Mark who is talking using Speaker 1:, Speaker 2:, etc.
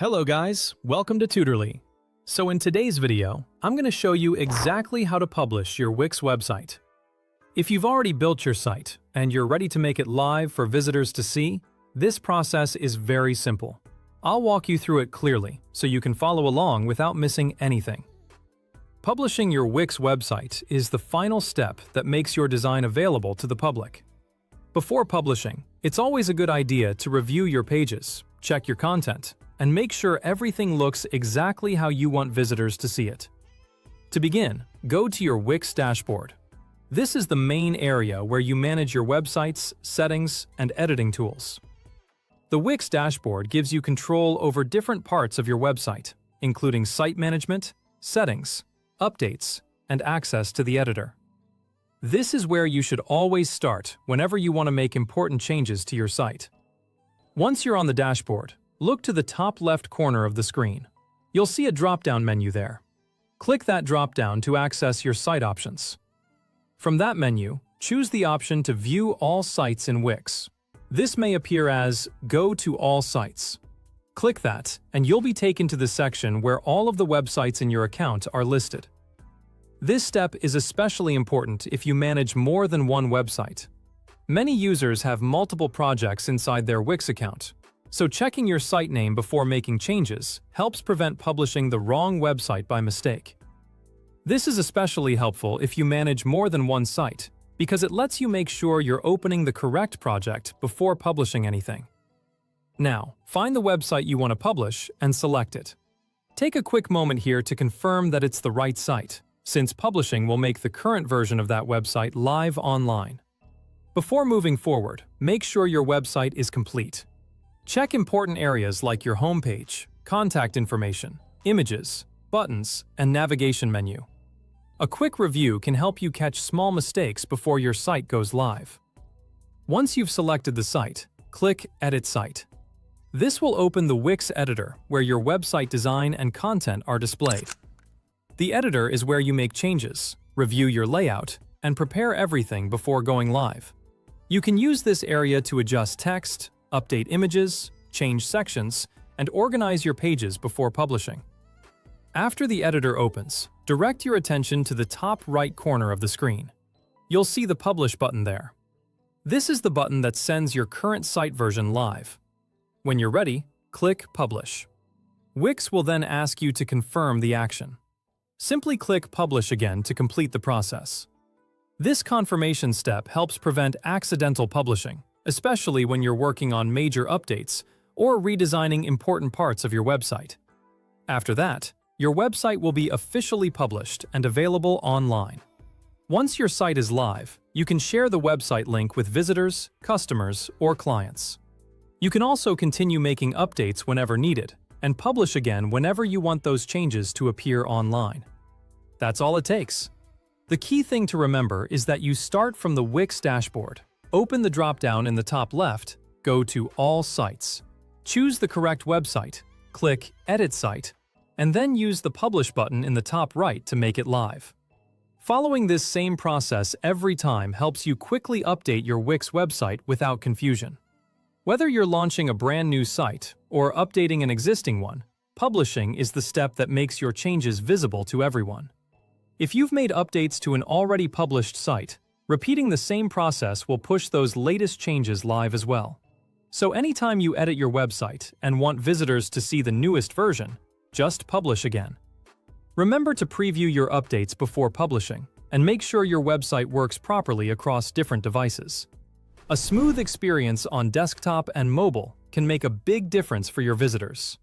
Speaker 1: Hello guys, welcome to Tutorly. So in today's video, I'm going to show you exactly how to publish your Wix website. If you've already built your site and you're ready to make it live for visitors to see, this process is very simple. I'll walk you through it clearly so you can follow along without missing anything. Publishing your Wix website is the final step that makes your design available to the public. Before publishing, it's always a good idea to review your pages, check your content, and make sure everything looks exactly how you want visitors to see it. To begin, go to your Wix dashboard. This is the main area where you manage your website's settings and editing tools. The Wix dashboard gives you control over different parts of your website, including site management, settings, updates, and access to the editor. This is where you should always start whenever you want to make important changes to your site. Once you're on the dashboard, look to the top left corner of the screen. You'll see a drop-down menu there. Click that drop-down to access your site options. From that menu, choose the option to view all sites in Wix. This may appear as Go to All Sites. Click that, and you'll be taken to the section where all of the websites in your account are listed. This step is especially important if you manage more than one website. Many users have multiple projects inside their Wix account, so checking your site name before making changes helps prevent publishing the wrong website by mistake. This is especially helpful if you manage more than one site, because it lets you make sure you're opening the correct project before publishing anything. Now, find the website you want to publish and select it. Take a quick moment here to confirm that it's the right site, since publishing will make the current version of that website live online. Before moving forward, make sure your website is complete. Check important areas like your homepage, contact information, images, buttons, and navigation menu. A quick review can help you catch small mistakes before your site goes live. Once you've selected the site, click Edit Site. This will open the Wix editor where your website design and content are displayed. The editor is where you make changes, review your layout, and prepare everything before going live. You can use this area to adjust text, update images, change sections, and organize your pages before publishing. After the editor opens, direct your attention to the top right corner of the screen. You'll see the Publish button there. This is the button that sends your current site version live. When you're ready, click Publish. Wix will then ask you to confirm the action. Simply click Publish again to complete the process. This confirmation step helps prevent accidental publishing, especially when you're working on major updates or redesigning important parts of your website. After that, your website will be officially published and available online. Once your site is live, you can share the website link with visitors, customers, or clients. You can also continue making updates whenever needed and publish again whenever you want those changes to appear online. That's all it takes. The key thing to remember is that you start from the Wix dashboard. Open the drop-down in the top left, go to All Sites. Choose the correct website, click Edit Site, and then use the Publish button in the top right to make it live. Following this same process every time helps you quickly update your Wix website without confusion. Whether you're launching a brand new site or updating an existing one, publishing is the step that makes your changes visible to everyone. If you've made updates to an already published site, repeating the same process will push those latest changes live as well. So anytime you edit your website and want visitors to see the newest version, just publish again. Remember to preview your updates before publishing, and make sure your website works properly across different devices. A smooth experience on desktop and mobile can make a big difference for your visitors.